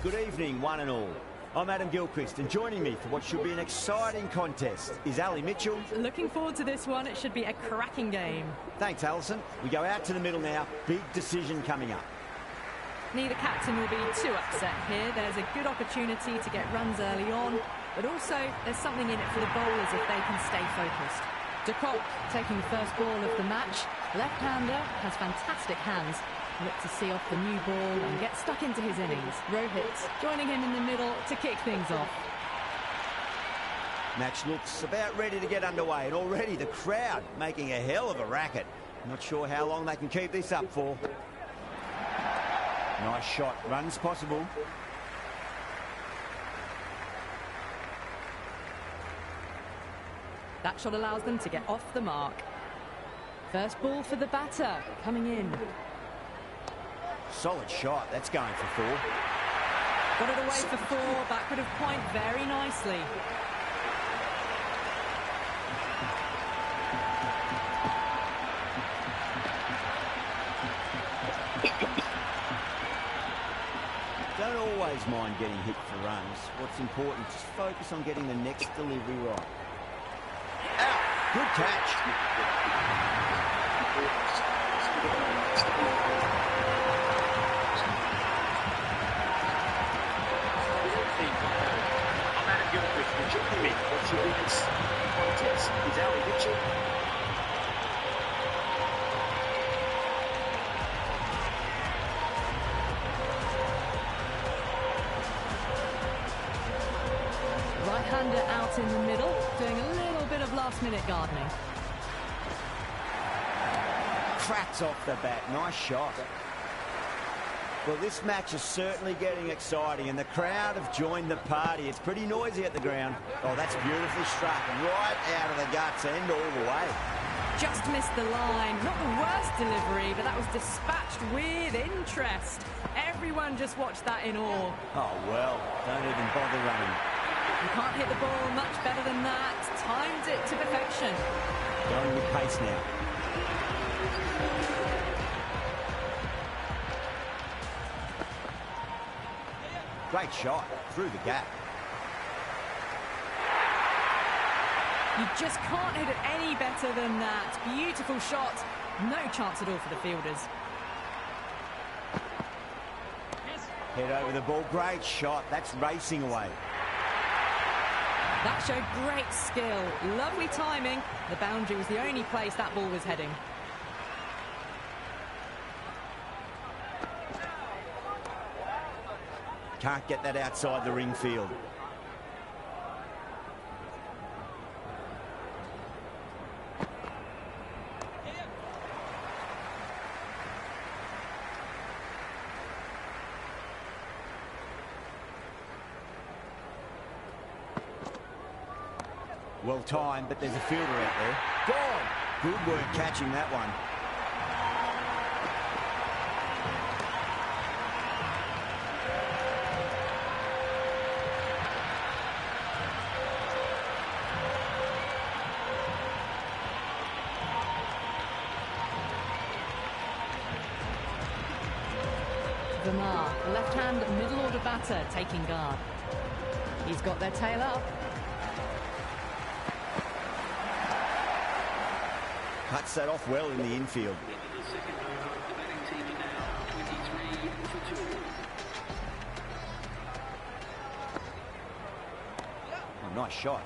Good evening, one and all. I'm Adam Gilchrist, and joining me for what should be an exciting contest is Ali Mitchell. Looking forward to this one. It should be a cracking game. Thanks, Alison. We go out to the middle now. Big decision coming up. Neither captain will be too upset here. There's a good opportunity to get runs early on, but also there's something in it for the bowlers if they can stay focused. De Kock taking the first ball of the match. Left-hander has fantastic hands. Look to see off the new ball and get stuck into his innings. Rohit joining him in the middle to kick things off. Match looks about ready to get underway, and already the crowd making a hell of a racket. Not sure how long they can keep this up for. Nice shot, runs possible. That shot allows them to get off the mark. First ball for the batter, coming in. Solid shot, that's going for 4. Got it away for 4, backward of point very nicely. Don't always mind getting hit for runs. What's important is focus on getting the next delivery right. Out! Good catch. I'm Adam Gilchrist, and joining me for what should be an exciting contest is Ali Mitchell. Right-hander out in the middle, doing a little bit of last-minute gardening. Cracks off the bat. Nice shot. Well, this match is certainly getting exciting, and the crowd have joined the party. It's pretty noisy at the ground. Oh, that's beautifully struck. Right out of the guts, end all the way. Just missed the line. Not the worst delivery, but that was dispatched with interest. Everyone just watched that in awe. Oh, well, don't even bother running. You can't hit the ball much better than that. Timed it to perfection. Going with pace now. Great shot through the gap. You just can't hit it any better than that. Beautiful shot. No chance at all for the fielders. Head over the ball. Great shot. That's racing away. That showed great skill. Lovely timing. The boundary was the only place that ball was heading. Can't get that outside the ring field. Well timed, but there's a fielder out there. Gone! Good work catching that one. Verma, the left-hand middle-order batter, taking guard. He's got their tail up. Cuts that off well in the infield. Oh, nice shot.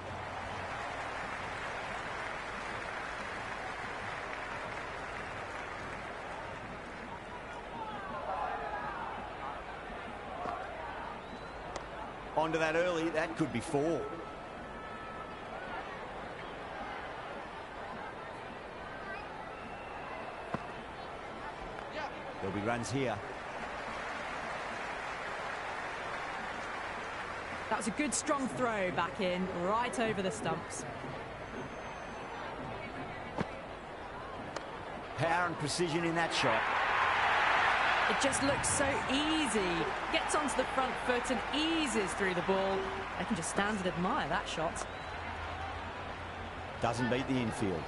Onto that early, that could be 4. There'll be runs here. That was a good strong throw back in, right over the stumps. Power and precision in that shot. It just looks so easy. Gets onto the front foot and eases through the ball. They can just stand and admire that shot. Doesn't beat the infield.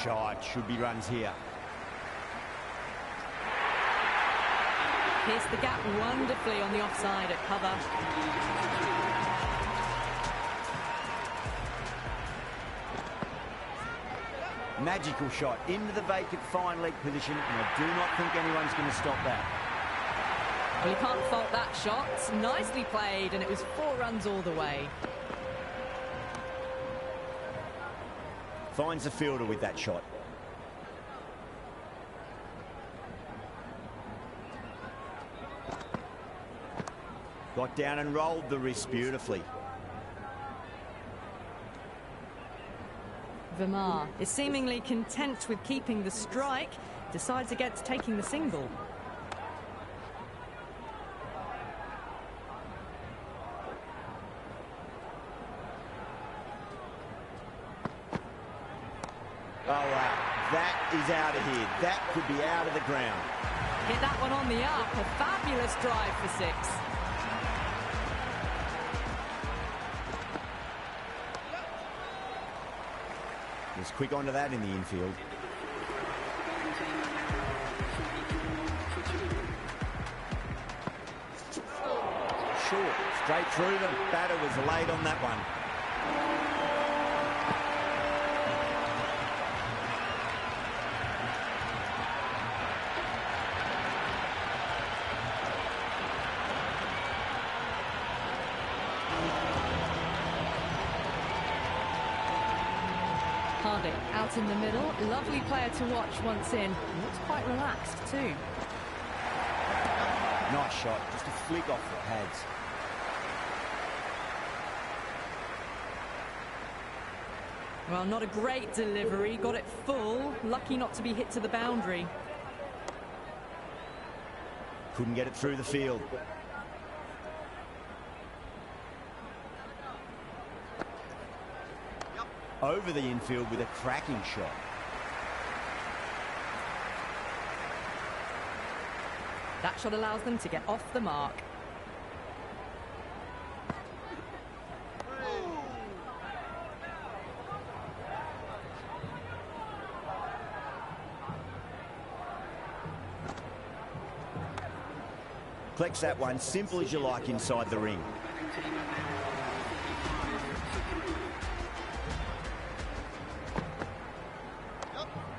shot. Should be runs here. Pierced the gap wonderfully on the offside at cover. Magical shot into the vacant fine leg position, and I do not think anyone's going to stop that. Well, you can't fault that shot. Nicely played, and it was 4 runs all the way. Finds the fielder with that shot. Got down and rolled the wrist beautifully. Verma is seemingly content with keeping the strike, decides against taking the single. Oh, wow. That is out of here. That could be out of the ground. Hit that one on the up. A fabulous drive for 6. Was quick onto that in the infield. Short, straight through them. Batter was late on that one. Harding out in the middle. Lovely player to watch once in. Looks quite relaxed too. Nice shot. Just a flick off the pads. Well, not a great delivery. Got it full. Lucky not to be hit to the boundary. Couldn't get it through the field. Over the infield with a cracking shot. That shot allows them to get off the mark. Collects that one, simple as you like inside the ring.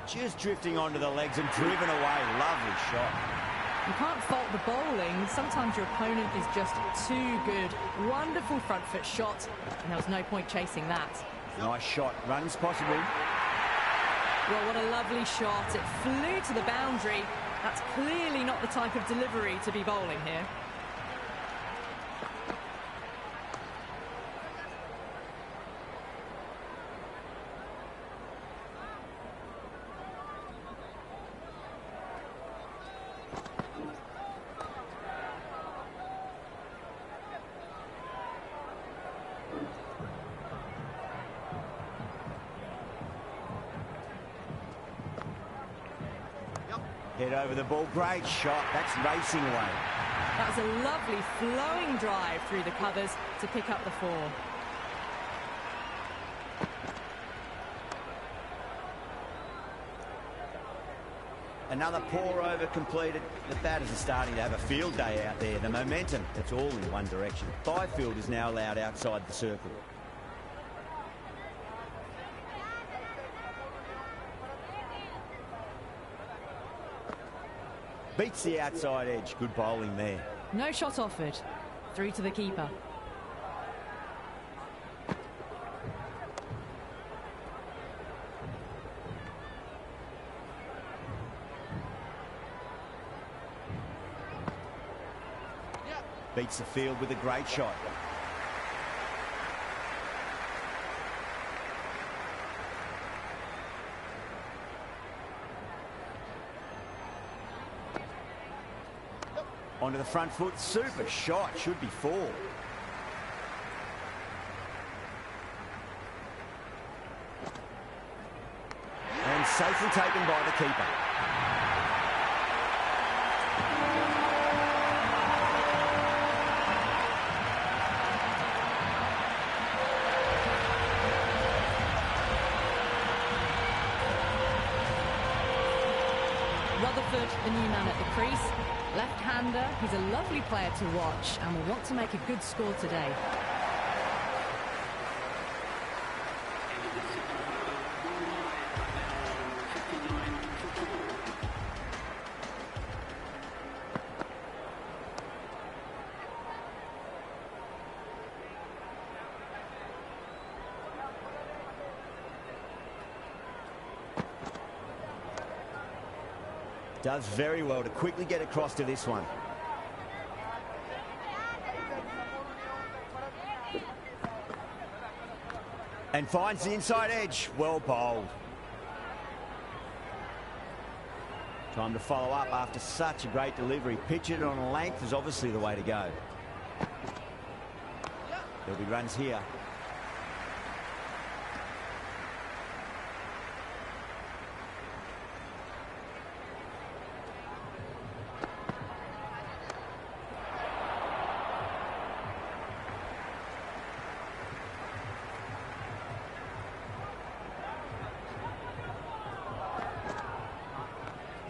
Just drifting onto the legs and driven away. Lovely shot. You can't fault the bowling. Sometimes your opponent is just too good. Wonderful front foot shot, and there was no point chasing that. Nice shot. Runs possible. Well, what a lovely shot. It flew to the boundary. That's clearly not the type of delivery to be bowling here. Head over the ball. Great shot. That's racing away. That was a lovely flowing drive through the covers to pick up the 4. Another pour over completed. The batters are starting to have a field day out there. The momentum, it's all in one direction. 5 fielders now allowed outside the circle. Beats the outside edge. Good bowling there. No shot offered. Through to the keeper. Beats the field with a great shot. Onto the front foot. Super shot. Should be 4. And safely taken by the keeper. Rutherford, the new man at the crease. Left-hander, he's a lovely player to watch and will want to make a good score today. Does very well to quickly get across to this one. And finds the inside edge. Well bowled. Time to follow up after such a great delivery. Pitch it on a length is obviously the way to go. There'll be runs here.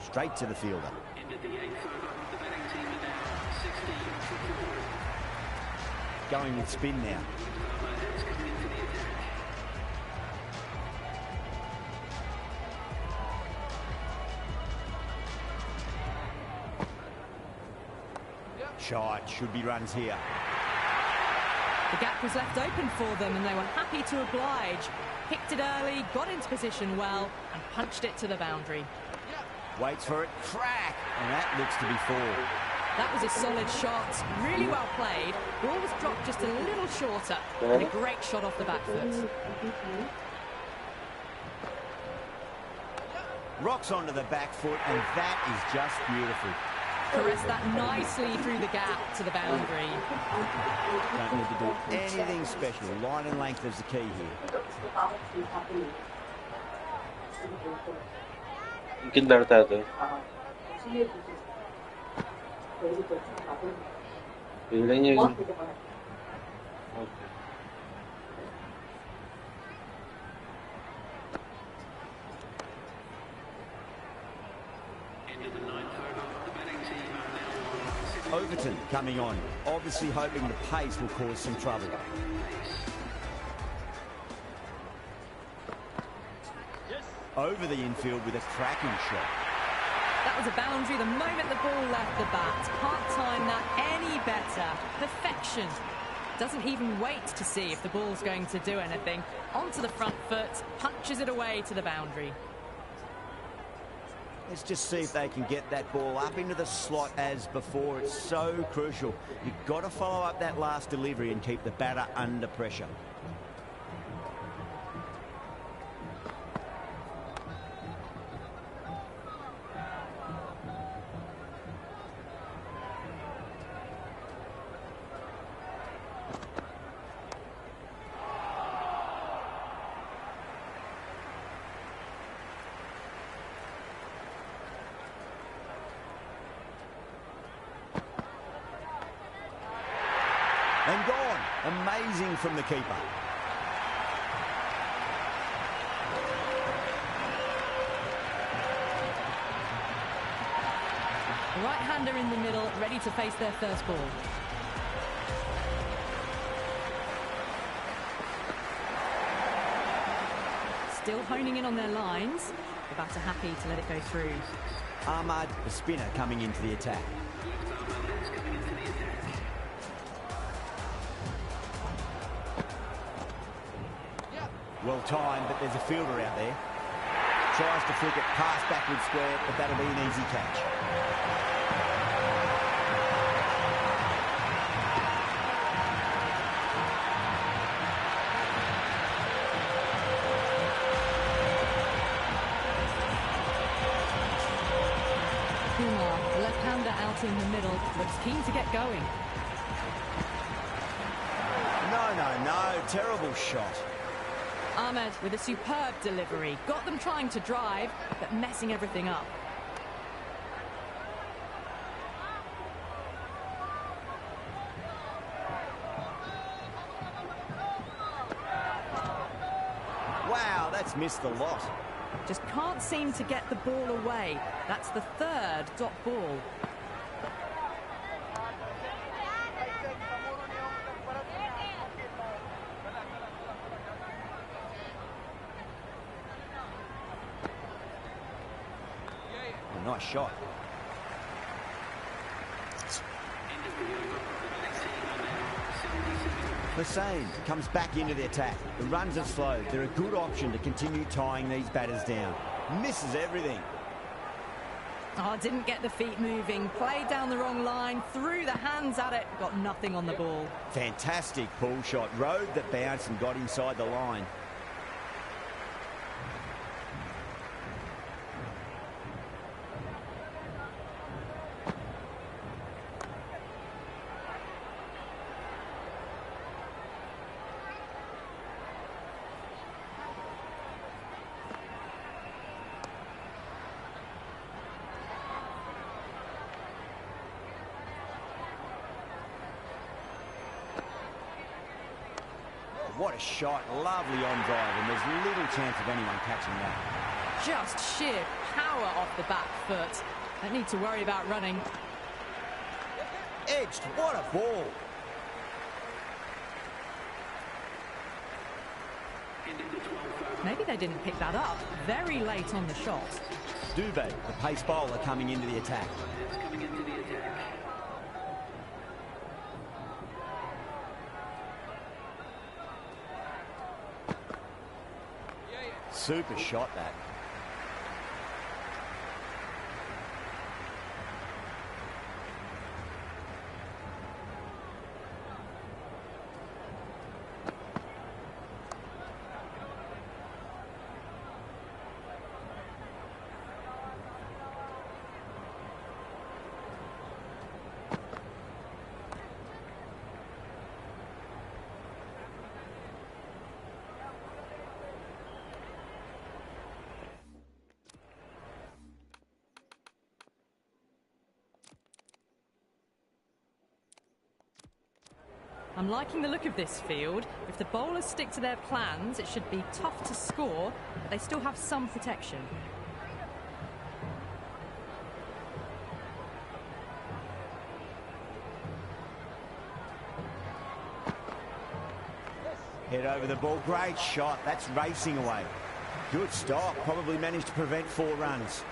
Straight to the fielder. Going with spin now. Shot, should be runs here. The gap was left open for them and they were happy to oblige. Picked it early, got into position well and punched it to the boundary. Waits for it, crack, and that looks to be four. That was a solid shot, really well played. Ball was dropped just a little shorter, and a great shot off the back foot. Rocks onto the back foot, and that is just beautiful. Caressed that nicely through the gap to the boundary. Don't need to do anything special. Line and length is the key here. Mungkin Darta tuh. Bilangnya gitu. Overton coming on, obviously hoping the pace will cause some trouble. Over the infield with a cracking shot. That was a boundary the moment the ball left the bat. Can't time that any better. Perfection. Doesn't even wait to see if the ball's going to do anything. Onto the front foot, punches it away to the boundary. Let's just see if they can get that ball up into the slot as before. It's so crucial. You've got to follow up that last delivery and keep the batter under pressure. And gone. Amazing from the keeper. The right-hander in the middle, ready to face their first ball. Still honing in on their lines. The batter happy to let it go through. Ahmad, the spinner, coming into the attack. Well timed, but there's a fielder out there. Tries to flick it past backward square, but that'll be an easy catch. Kumar, the left-hander out in the middle, looks keen to get going. No, terrible shot. Ahmed with a superb delivery. Got them trying to drive, but messing everything up. Wow, that's missed the lot. Just can't seem to get the ball away. That's the third dot ball. A nice shot. Hussain comes back into the attack. The runs have slowed. They're a good option to continue tying these batters down. Misses everything. Oh, didn't get the feet moving. Played down the wrong line. Threw the hands at it. Got nothing on the ball. Fantastic pull shot. Rode the bounce and got inside the line. What a shot. Lovely on drive, and there's little chance of anyone catching that. Just sheer power off the back foot. Don't need to worry about running. Edged. What a ball. Maybe they didn't pick that up. Very late on the shot. Dubé, the pace bowler, coming into the attack. Super shot, that. I'm liking the look of this field. If the bowlers stick to their plans, it should be tough to score, but they still have some protection. Head over the ball. Great shot. That's racing away. Good stop. Probably managed to prevent 4 runs.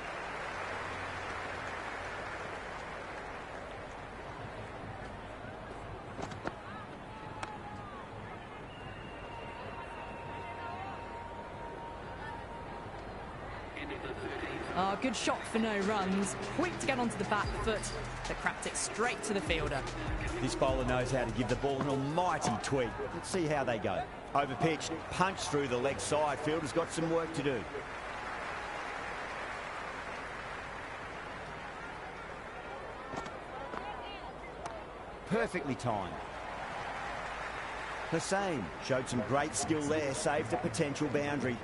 Oh, good shot for no runs. Quick to get onto the back foot, but cracked it straight to the fielder. This bowler knows how to give the ball an almighty tweak. Let's see how they go. Over pitch, punch through the leg side. Fielder's got some work to do. Perfectly timed. Hussain showed some great skill there, saved a potential boundary.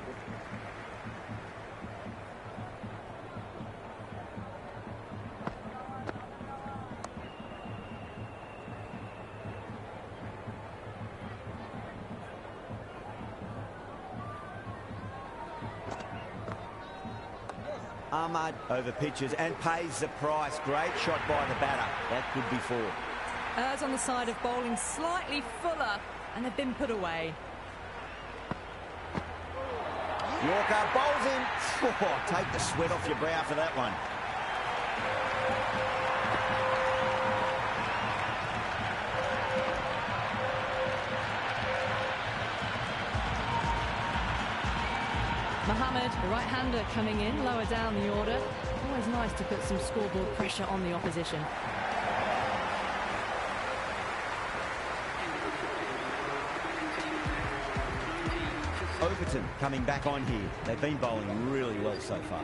Ahmad over pitches and pays the price. Great shot by the batter. That could be 4. Errs on the side of bowling slightly fuller, and they've been put away. Yorker bowls in. Oh, take the sweat off your brow for that one. Mohammed, the right-hander, coming in lower down the order. Always nice to put some scoreboard pressure on the opposition. Overton coming back on here. They've been bowling really well so far.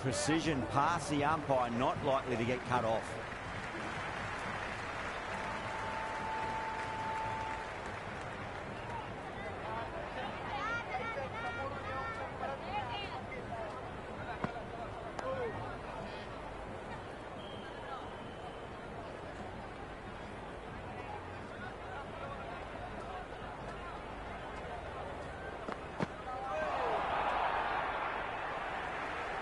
Precision past the umpire, not likely to get cut off.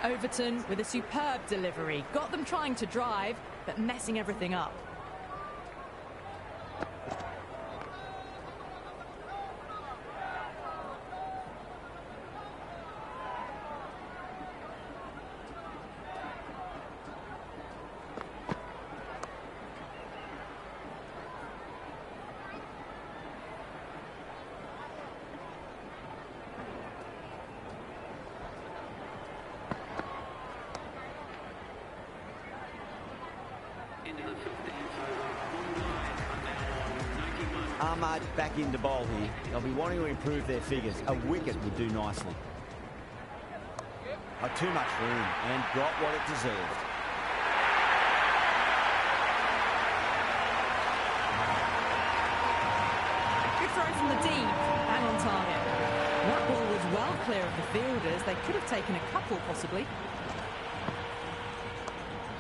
Overton with a superb delivery. Got them trying to drive, but messing everything up. Ahmad back into bowl here. They'll be wanting to improve their figures. A wicket would do nicely. Oh, too much room and got what it deserved. Good throw from the deep. Bang on target. That ball was well clear of the fielders. They could have taken a couple, possibly.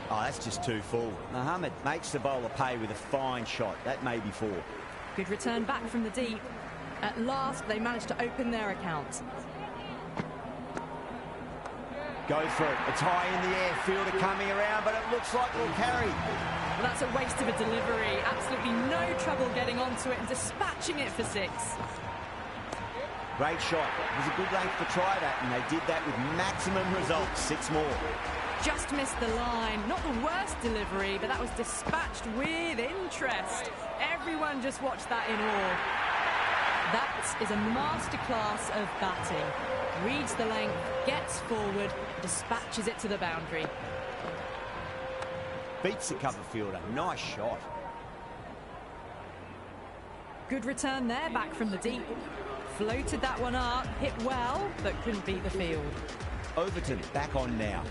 Oh, that's just too full. Mohammed makes the bowler pay with a fine shot. That may be four. Good return back from the deep. At last, they managed to open their account. Go for it. It's high in the air. Fielder coming around, but it looks like we'll carry. Well, that's a waste of a delivery. Absolutely no trouble getting onto it and dispatching it for six. Great shot. It was a good length to try that, and they did that with maximum results. Six more. Just missed the line. Not the worst delivery, but that was dispatched with interest. Everyone just watched that in awe. That is a masterclass of batting. Reads the length, gets forward, dispatches it to the boundary. Beats the cover fielder. Nice shot. Good return there, back from the deep. Floated that one up, hit well, but couldn't beat the field. Overton back on now.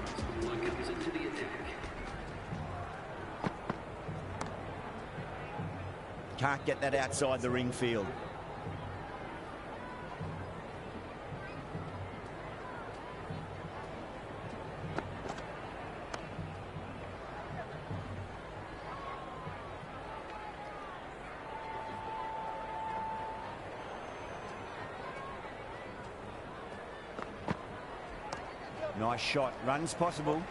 Can't get that outside the ring field. Nice shot. Runs possible.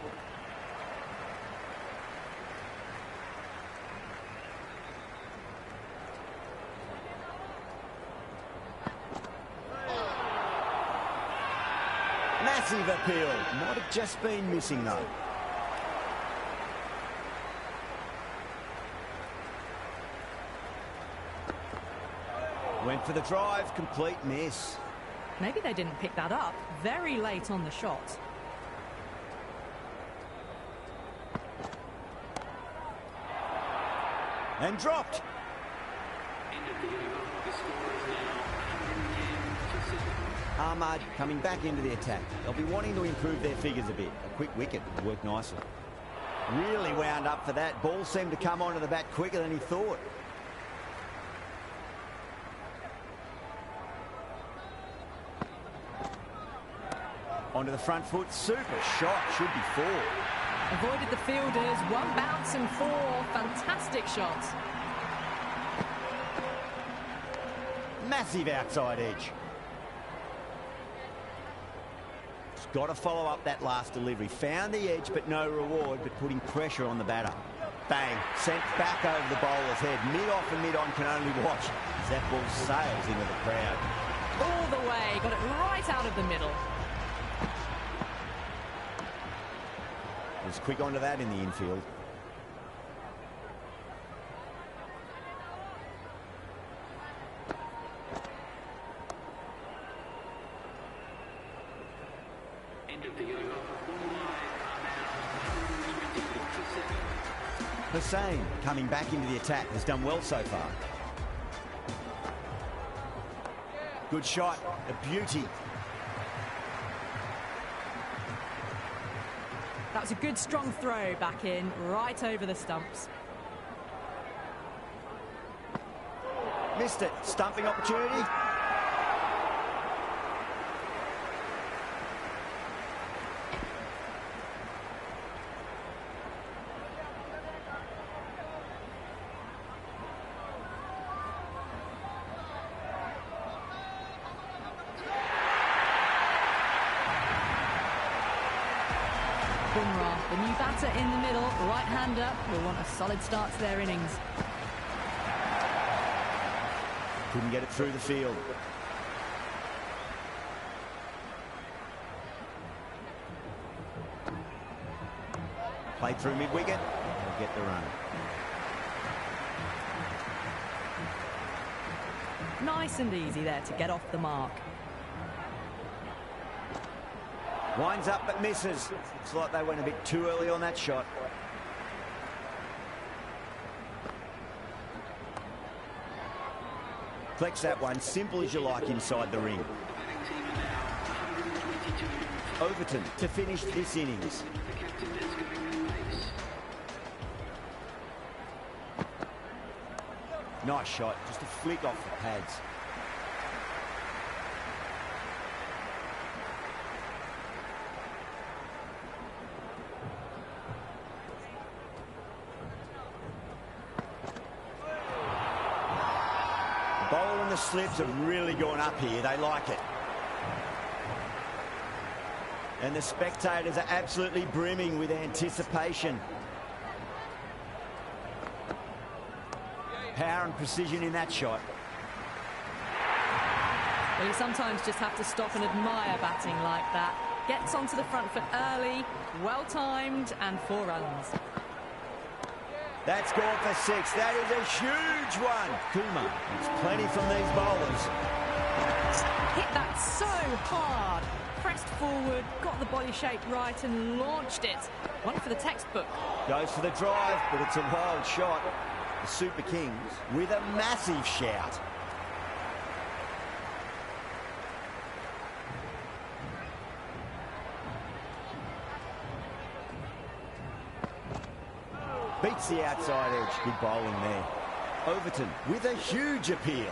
Massive appeal. Might have just been missing though. Went for the drive. Complete miss. Maybe they didn't pick that up. Very late on the shot. And dropped. Ahmad coming back into the attack. They'll be wanting to improve their figures a bit. A quick wicket would work nicely. Really wound up for that. Ball seemed to come onto the bat quicker than he thought. Onto the front foot. Super shot. Should be four. Avoided the fielders. One bounce and four. Fantastic shot. Massive outside edge. He's got to follow up that last delivery. Found the edge, but no reward, but putting pressure on the batter. Bang. Sent back over the bowler's head. Mid-off and mid-on can only watch as that ball sails into the crowd. All the way. Got it right out of the middle. Was quick onto that in the infield. Hussain coming back into the attack has done well so far. Good shot, a beauty. That was a good strong throw back in, right over the stumps. Missed it. Stumping opportunity. Bumrah, the new batter in the middle, right-hander, will want a solid start to their innings. Couldn't get it through the field. Played through mid-wicket. They'll get the run. Nice and easy there to get off the mark. Winds up but misses. Looks like they went a bit too early on that shot. Flex that one, simple as you like inside the ring. Overton to finish this innings. Nice shot, just a flick off the pads. The bowl and the slips have really gone up here. They like it. And the spectators are absolutely brimming with anticipation. Power and precision in that shot. Well, you sometimes just have to stop and admire batting like that. Gets onto the front foot early, well-timed, and 4 runs. That's gone for 6. That is a huge one. Kumar gets plenty from these bowlers. Hit that so hard. Pressed forward, got the body shape right, and launched it. One for the textbook. Goes for the drive, but it's a wild shot. The Super Kings with a massive shout. Beats the outside edge. Good bowling there. Overton with a huge appeal.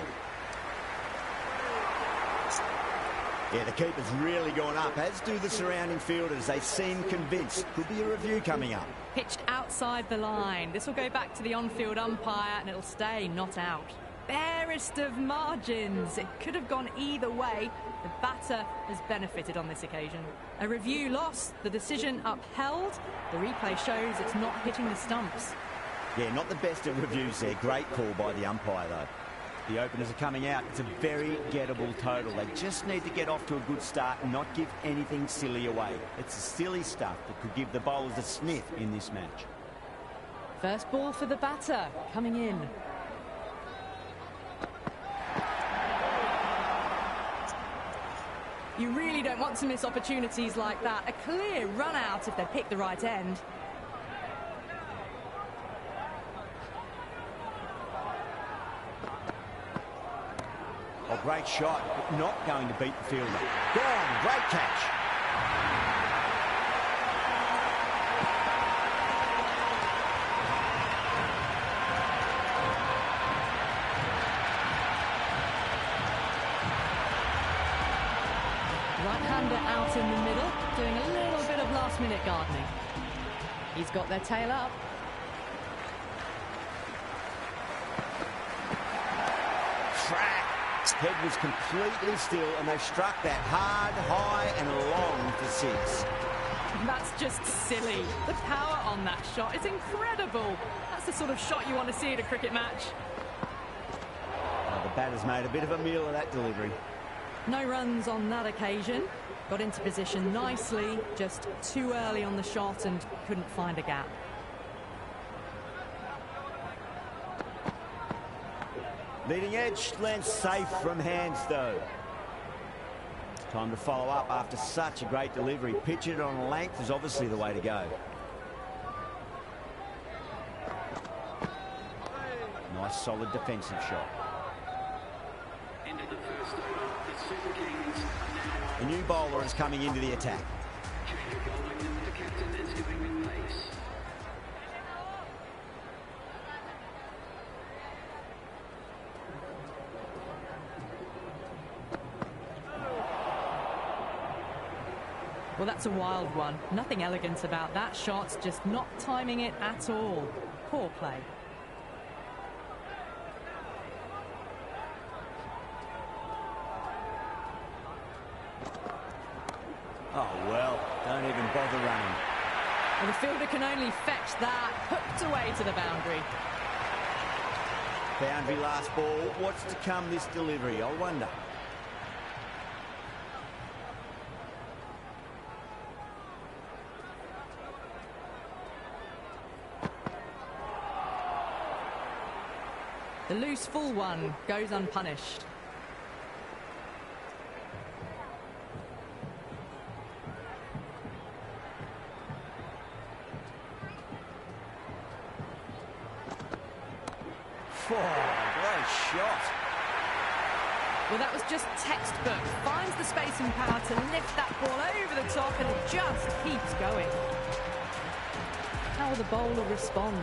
Yeah, the keeper's really gone up, as do the surrounding fielders. They seem convinced. Could be a review coming up. Pitched outside the line. This will go back to the on-field umpire and it'll stay not out. Barest of margins. It could have gone either way. The batter has benefited on this occasion. A review lost, the decision upheld. The replay shows it's not hitting the stumps. Yeah, not the best of reviews there. Great call by the umpire, though. The openers are coming out. It's a very gettable total. They just need to get off to a good start and not give anything silly away. It's the silly stuff that could give the bowlers a sniff in this match. First ball for the batter, coming in. You really don't want to miss opportunities like that. A clear run out if they pick the right end. Oh, great shot, but not going to beat the fielder. Gone, great catch. Right-hander out in the middle, doing a little bit of last-minute gardening. He's got their tail up. Head was completely still, and they've struck that hard, high, and long for 6. That's just silly. The power on that shot is incredible. That's the sort of shot you want to see at a cricket match. Well, the batter's made a bit of a meal of that delivery. No runs on that occasion. Got into position nicely, just too early on the shot and couldn't find a gap. Leading edge lands safe from hands, though. Time to follow up after such a great delivery. Pitch it on length is obviously the way to go. Nice, solid defensive shot. A new bowler is coming into the attack. Well, that's a wild one. Nothing elegant about that shot, just not timing it at all. Poor play. Oh, well, don't even bother running. Well, the fielder can only fetch that, hooked away to the boundary. Boundary last ball. What's to come this delivery, I wonder. The loose full one goes unpunished. Oh, great shot. Well, that was just textbook. Finds the space and power to lift that ball over the top, and it just keeps going. How will the bowler respond?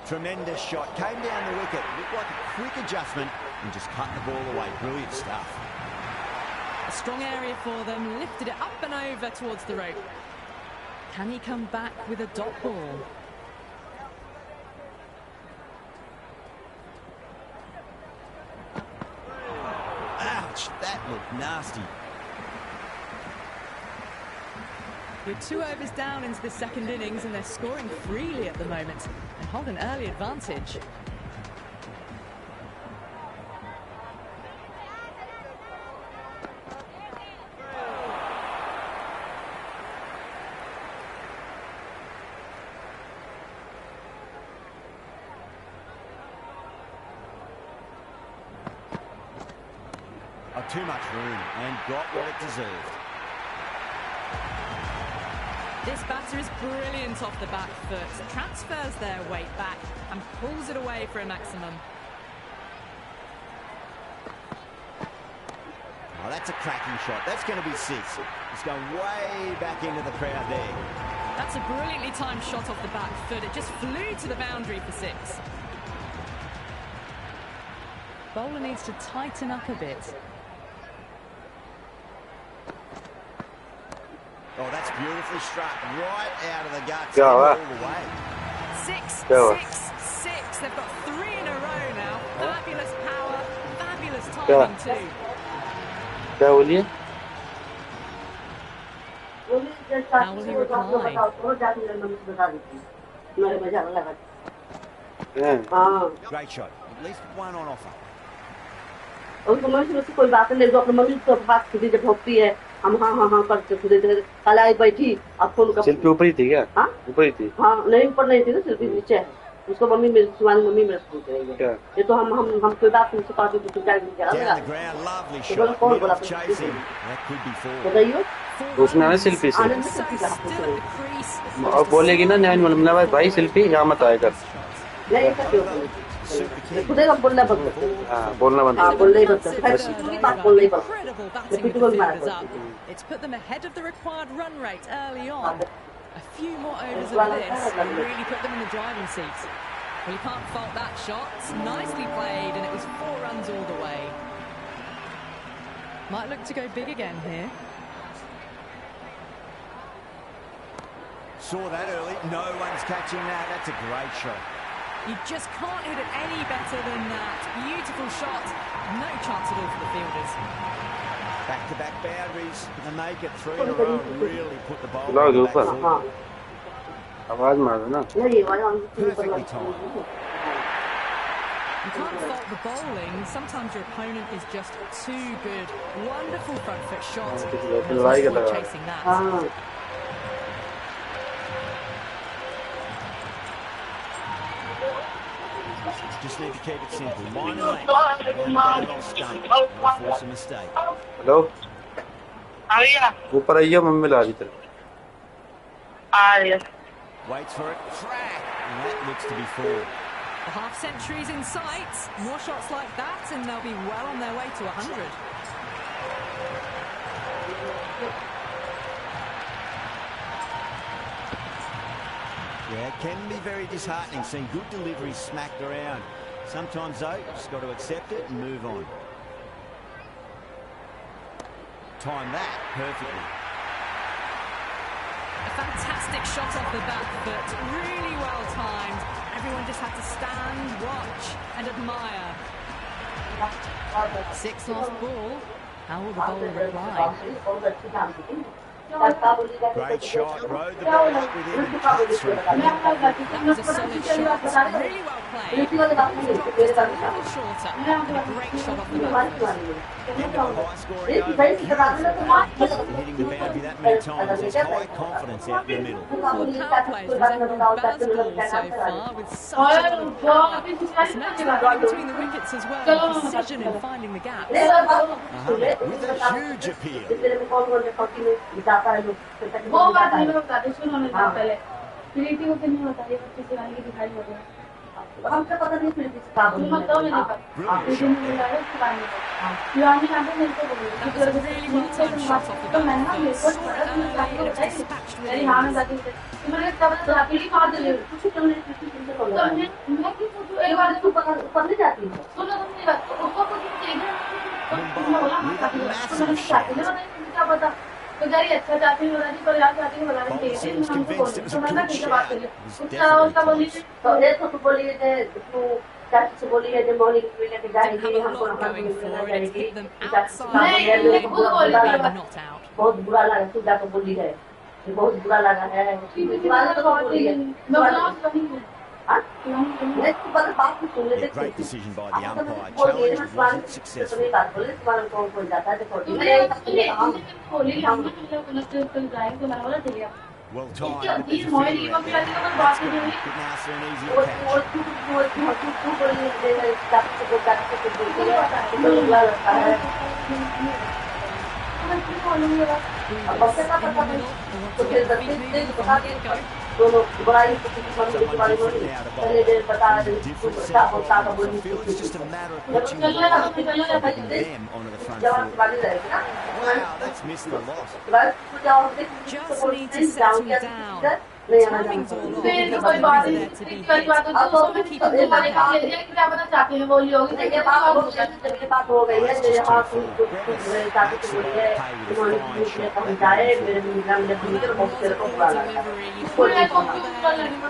Tremendous shot. Came down the wicket. Looked like a quick adjustment and just cut the ball away. Brilliant stuff. A strong area for them. Lifted it up and over towards the rope. Can he come back with a dot ball? Ouch, that looked nasty. We're 2 overs down into the second innings and they're scoring freely at the moment and hold an early advantage. Oh, too much room and got what it deserved. This batter is brilliant off the back foot, transfers their weight back and pulls it away for a maximum. Oh, that's a cracking shot. That's going to be 6. It's going way back into the crowd there. That's a brilliantly timed shot off the back foot. It just flew to the boundary for 6. Bowler needs to tighten up a bit. Oh, that's beautifully struck right out of the guts Yeah, all the way. 6, Yeah. 6, 6. They've got 3 in a row now. Fabulous power, fabulous Yeah. timing too. क्या बोलिए? How will he reply? हाँ. Great shot. At least one on offer. कोई बात नहीं, जो अपने mummy के पास खुद जब होती है हम हाँ करते खुद कल आई बैठी अब फोन का शिल्पी ऊपर ही थी क्या? हाँ ऊपर ही थी. हाँ नहीं ऊपर नहीं थी ना, शिल्पी नीचे है. उसको मम्मी मेरी शिवानी मम्मी मेरे से पूछ रही है. क्या? ये तो हम कोई बात नहीं सिखाते तो तुम जाएंगे क्या Down लगा the ground, lovely तो बोला shot. कौन Mid बोला off chasing. That could be 4. बताइए उसने आना शिल्पी से. आनंद So से still at the crease. और बोलेगी ना न्याय मतलब भाई शिल्पी यहाँ मत आया कर. नहीं ऐसा क्यों खुद ही हम बोलना बंद करते हैं. हाँ बोलना बंद. हाँ बोलना ही बंद करते हैं. किसी की बात बोलना ही बंद करते हैं. Incredible batting with the fielders up. It's put them ahead of the required run rate early on. A few more overs of this will really put them in the driving seat. Well, you can't fault that shot. Nicely played, and it was 4 runs all the way. Might look to go big again here. Saw that early. No one's catching that. That's a great shot. You just can't hit it any better than that. Beautiful shot. No chance at all for the fielders. Back-to-back boundaries. And make it 3 in a row. Really put the ball Low on the super. back foot. हाँ आवाज मार दो ना. नहीं वाला Perfectly timed. You can't fault the bowling. Sometimes your opponent is just too good. Wonderful front foot shot. There's no point chasing that. हाँ Just need to keep it simple. Line and length. And off stump. Don't force a mistake. Hello. ऊपर आइए mummy ला रही तेरे. Waits for it. Crack. And that looks to be 4. The half century's in sight. More shots like that and they'll be well on their way to 100. Yeah, it can be very disheartening seeing good deliveries smacked around. Sometimes, though, you've just got to accept it and move on. Time that perfectly. A fantastic shot off the back foot. Really well timed. Everyone just had to stand, watch and admire. Six off ball. How will the bowler reply? Great shot, rode the ball up with him and cut through. That was a solid shot. Really well played. Dropped just a little shorter. And a great shot off the back foot. Into a high-scoring over. Hitting the boundary that many times. There's high confidence out in the middle. Well, the power play has resembled Baz ball so far with such a lot of power. It's an excellent running between the wickets as well. And precision in finding the gaps. With a huge appeal. वो बात नहीं बताते सुनो ना पहले प्रीति को नहीं बताइए बच्चे से गाने की दिखाई हो गया हमको पता नहीं प्रीति से काम तुम मत दो नहीं पता प्रीति ने बताया उसके बारे में युवानी आगे मेरे को बोली तो मैं ना मेरे को मेरी हाँ में जाती है तुम्हारे तब तो अकेली मार दे कुछ तो नहीं तो मैं क्यों सोचूं एक बार तू पकड़ नहीं जाती सुनो तुमने बात उसको कुछ चाहिए तुम बोला मैं चाहती हूँ क्या पता तो गाड़ी अच्छा चाहती हूँ बतानी पर यार चाहती हूँ बताने के लिए हमको बोल तो मैं ठीक बात करिए उसका बोली तो देखो तू बोली है तू चाची से बोली है जो मॉर्निंग में लेके जाएगी हमको जाएगी मैं खुद बोली बहुत बुरा लगा तू जाकर बोली है बहुत बुरा लगा है Great decision by the umpire. Challenge wasn't successful. Well timed. Couldn't ask for an easier catch. दोनों बुराई को किसी बारे में पहले देर बता रहे क्या होता है बोली It's just a matter of pitching the ball and putting them onto the front foot. Wow, that's missed the loss. Just need to settle down. Timing's all off. There's कोई बात nobody नहीं there to be कोई बात hit. नहीं Just want to keep it हमारे moving. काम ये क्या पता चाहते हैं बोली होगी तो ये बात हो गई ये बात हो गई है मेरे हाथ मेरे साथी से बोली है उन्होंने मुझे समझाए मेरे निजाम ने बोली तो बहुत तेरे को बुरा लगा पूरे कंप्यूटर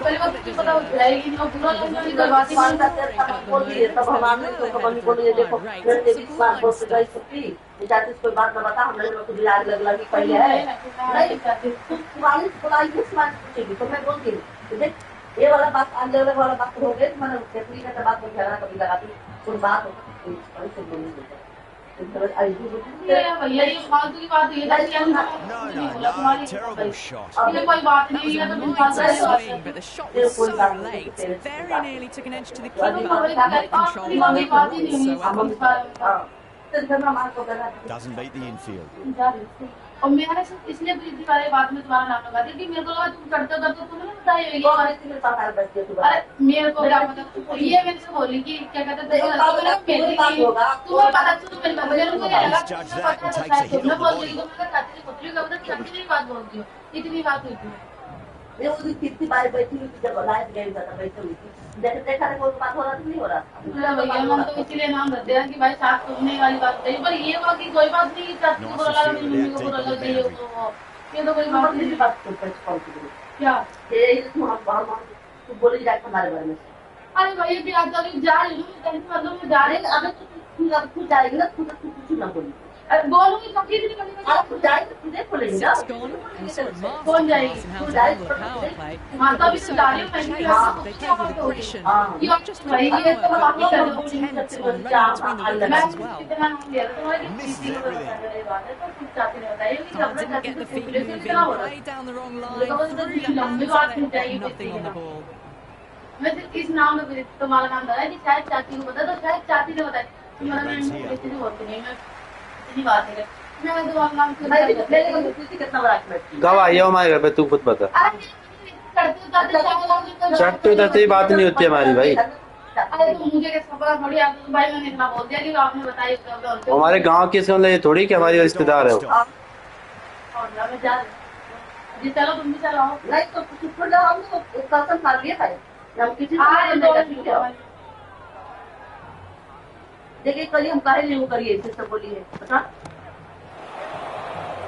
पहले बात मुझे पता हो जाएगी ना पूरा नहीं करवाती मानता तेरे बोल दिए तब हमारे तो कभी बोली देखो मेरे तेरी बात बहुत सही सुनी चाहती कोई बात न बता हमने लोग भी लाग लगी पहले है नहीं तुम्हारी बुलाई किस बात पूछेगी तो मैं बोलती हूँ देख ये वाला बात आगे वाला बात हो गई मैंने कैसे का बात में झगड़ा कभी लगाती कोई बात हो तो बोलनी भैया ये फालतू की बात है No, terrible shot. ये कोई बात नहीं है तो तुम फालतू Nice की बात swing, but the shot was so late. Very nearly took an edge to the keeper. Not control the ball whatsoever. Doesn't beat the infield. और मैंने इसलिए प्रीति वाले बात में तुम्हारा नाम लगा दिया कि मेरे को लगा तुम करते करते तुम्हें नहीं बताई होगी अरे मेरे को क्या पता ये मैंने से बोली कि क्या कहते थे तुम्हें पता तुम्हें मेरे को क्या लगा तुमने बोल दी तो मैं चाहती थी पुत्री का पता कितनी बात बोलती हो इतनी बात हुई थी ये वो कितनी बार बैठी हुई थी जब लाइट गई था बैठी हुई थी जैसे देखा था कोई बात हो रहा नहीं हो रहा भैया हम तो इसलिए नाम रख दिया कि भाई साथ सुनने वाली बात नहीं पर ये हुआ कि कोई बात नहीं चाहती को बुरा लगा मम्मी को बुरा लगा ये तो कोई बात नहीं बात क्या ये तू बोली जाए हमारे बारे में अरे भैया भी आज तक जा रही हूँ मतलब मैं जा रही अबे तू जाएगी ना तू कुछ ना बोली बोलूंगी तो कितनी आप जाएगी तुझे बोलेगी ना Six gone, and so Marv कौन Pass and how to handle the power play. माता भी तो जा रही हूँ मैं They played with aggression, not just with भाई ये तो power, बात but कर with intent on running between the wickets as well. कितना लिया तुम्हारी किसी को बताने बात है तो कुछ चाहते नहीं बताइए कि Khan अपने didn't get the feet moving, कितना हो रहा है played down the wrong line, through the hands, they had nothing on the ball. वैसे इस नाम में भी तुम्हारा नाम डाला कि शायद चाची को बता तो शायद चाची ने बताया तुम्हारा नाम किसी को बोलते नहीं मैं इतनी बात है मैं तुम्हारा नाम कितना बड़ा कब आई हो हमारे घर पे तू खुद बता चढ़ते उतरते बात नहीं होती हमारी भाई अरे तो मुझे कैसे पता थोड़ी आप भाई मैंने इतना बोल दिया कि आपने बताया हमारे गांव के से ये थोड़ी कि हमारे रिश्तेदार है वो जी चलो तुम भी चलाओ नहीं तो कुछ ना हम तो कसम खा लिए भाई हम किसी देखिए कल हम काहे नहीं करिए इसे सब बोली है पता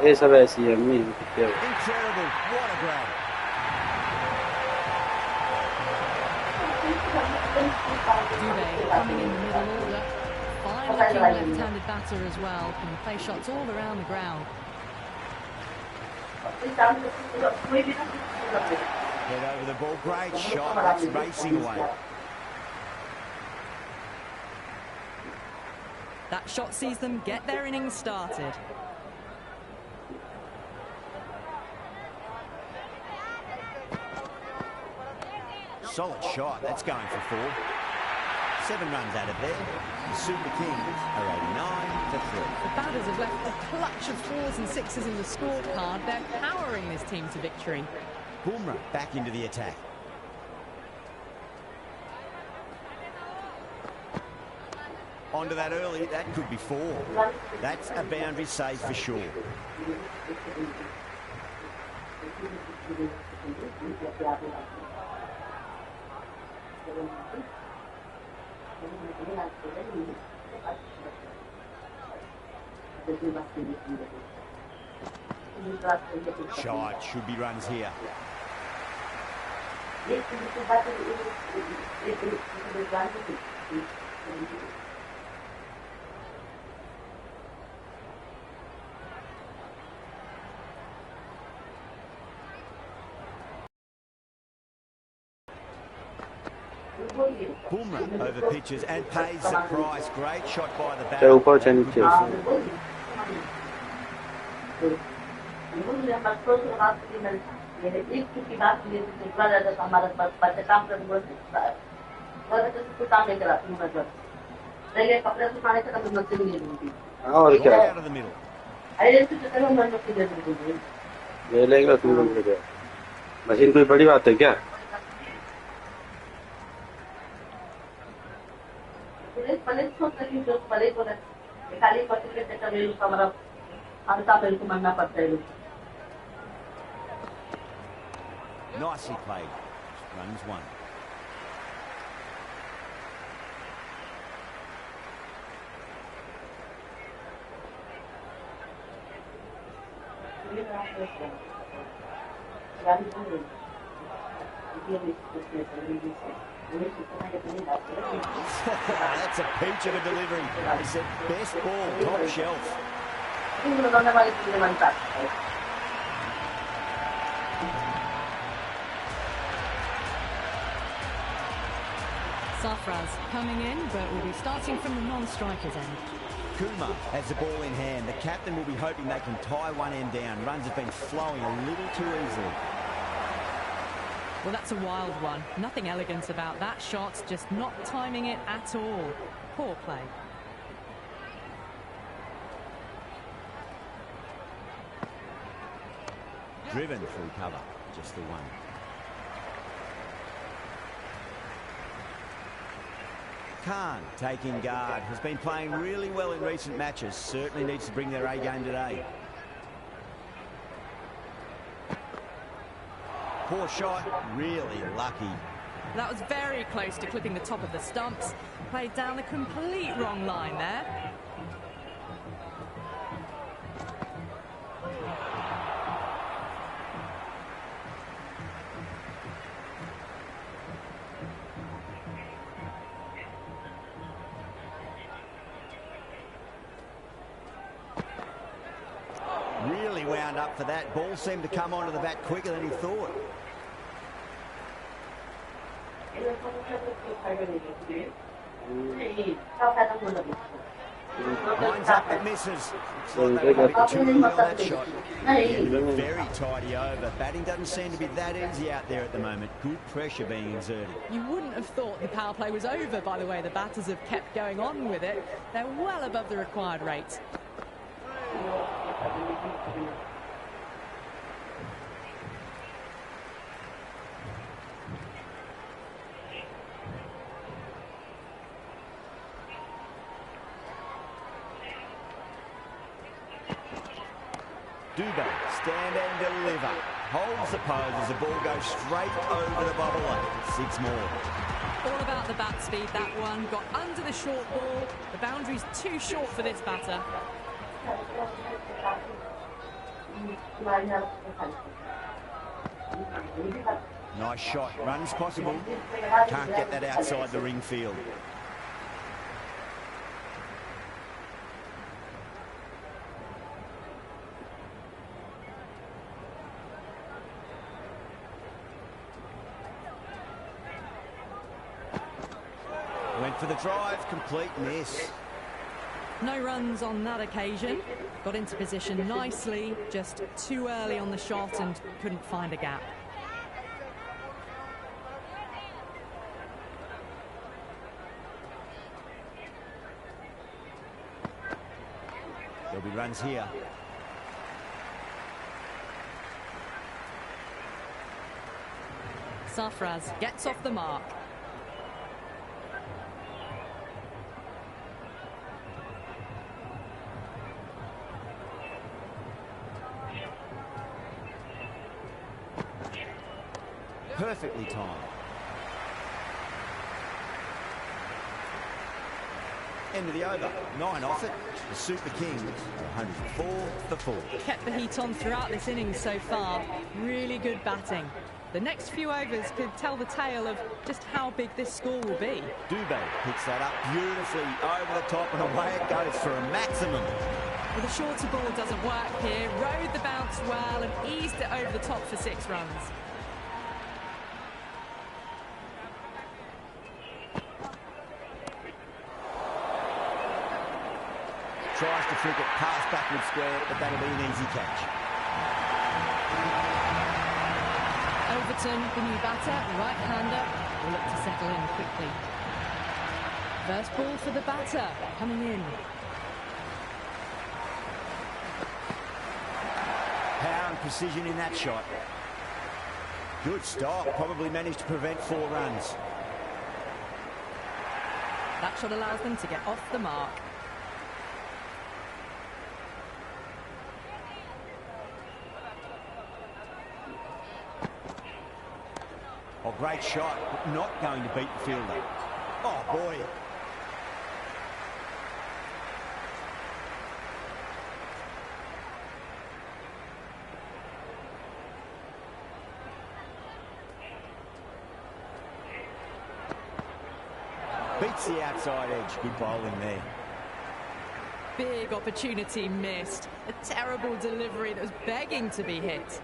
ये सब ऐसी है अम्मी क्या Incredible. What a grab. Dubé coming in the middle order. Fine-looking left-handed batter as well. Can play shots all around the ground. Head over the ball. Great shot. That's racing away. That shot sees them get their innings started. Solid shot. That's going for 4. 7 runs out of there. The Super Kings are 89 for 3. The batters have left a clutch of 4s and 6s in the scorecard. They're powering this team to victory. Bumrah back into the attack. Onto that early. That could be 4. That's a boundary save for sure. Shot. Should be runs here. Bumrah over pitches and pays the price. Great shot by the batter. और क्या Out of the middle. ले लेगा तुम लोग क्या machine कोई बड़ी बात है क्या Nicely played. Runs 1. That's a peach of a delivery. It's the best ball, top shelf. Safraz coming in, but will be starting from the non-strikers end. Kumar has the ball in hand. The captain will be hoping they can tie one end down. Runs have been flowing a little too easily. Well, that's a wild one. Nothing elegant about that shot, just not timing it at all. Poor play. Driven through cover, just the one. Can taking guard, has been playing really well in recent matches. Certainly needs to bring their A game today. Poor shot, really lucky. That was very close to clipping the top of the stumps. Played down the complete wrong line there. Really wound up for that. Ball seemed to come onto the bat quicker than he thought. Lines up, it misses. Looks like they went too early on that shot. Very tidy over. Batting doesn't seem to be that easy out there at the moment. Good pressure being exerted. You wouldn't have thought the power play was over, by the way. The batters have kept going on with it. They're well above the required rate. Dubé, stand and deliver. Holds the pose as the ball goes straight over the bubbler. 6 more. All about the bat speed, that one. Got under the short ball. The boundary's too short for this batter. Nice shot. Runs possible. Can't get that outside the ring field. Went for the drive, complete miss. No runs on that occasion. Got into position nicely, just too early on the shot and couldn't find a gap. There'll be runs here. Safraz gets off the mark. Perfectly timed. End of the over. 9 off it. The Super Kings, 104 for 4. Kept the heat on throughout this innings so far. Really good batting. The next few overs could tell the tale of just how big this score will be. Dubé picks that up beautifully over the top, and away it goes for a maximum. Well, the shorter ball doesn't work here. Rode the bounce well and eased it over the top for 6 runs. Tries to flick it past backward square, but that'll be an easy catch. Overton, the new batter, right-hander, will look to settle in quickly. First ball for the batter, coming in. Power and precision in that shot. Good stop, probably managed to prevent 4 runs. That shot allows them to get off the mark. Oh, great shot, but not going to beat the fielder. Oh, boy. Beats the outside edge. Good bowling there. Big opportunity missed. A terrible delivery that was begging to be hit.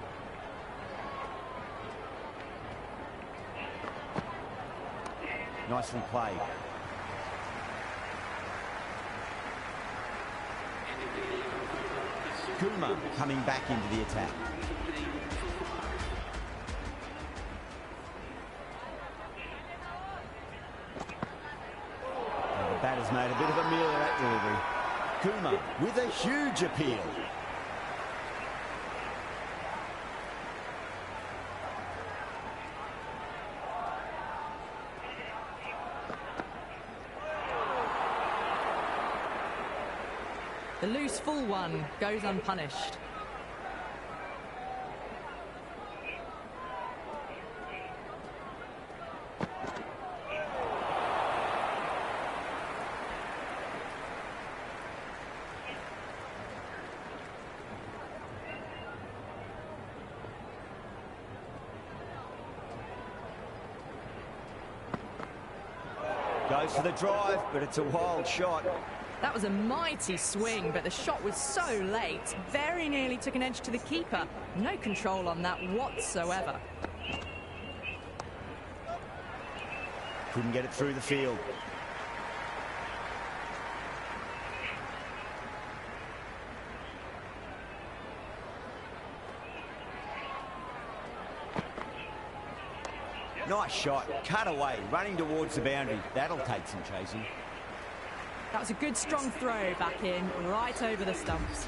Nicely played. Kumar coming back into the attack. Well, the batter's made a bit of a meal of that delivery. Kumar with a huge appeal. The loose full one goes unpunished. Goes for the drive, but it's a wild shot. That was a mighty swing, but the shot was so late. Very nearly took an edge to the keeper. No control on that whatsoever. Couldn't get it through the field. Nice shot, cut away, running towards the boundary. That'll take some chasing. That was a good strong throw back in, right over the stumps.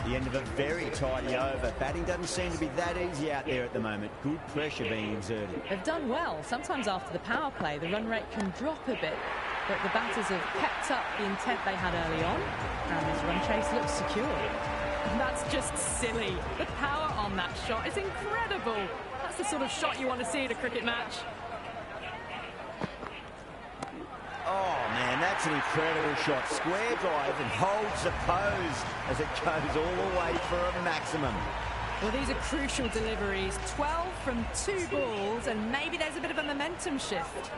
The end of a very tidy over. Batting doesn't seem to be that easy out there at the moment. Good pressure being exerted. They've done well. Sometimes after the power play, the run rate can drop a bit, but the batters have kept up the intent they had early on, and this run chase looks secure. And that's just silly. The power on that shot is incredible. That's the sort of shot you want to see at a cricket match. Oh, man, that's an incredible shot. Square drive and holds the pose as it goes all the way for a maximum. Well, these are crucial deliveries. 12 from 2 balls, and maybe there's a bit of a momentum shift.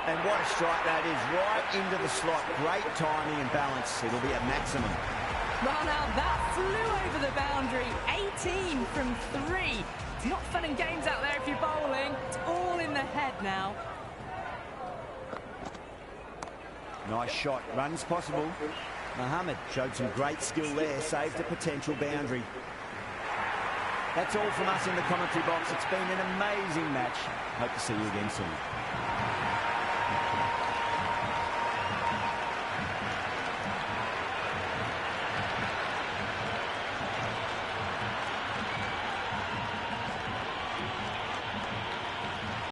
And what a strike that is, right into the slot. Great timing and balance. It'll be a maximum. Well, now that flew over the boundary. 18 from 3. It's not fun and games out there if you're bowling. It's all in the head now. Nice shot. Runs possible. Mohammed showed some great skill there. Saved a potential boundary. That's all from us in the commentary box. It's been an amazing match. Hope to see you again soon.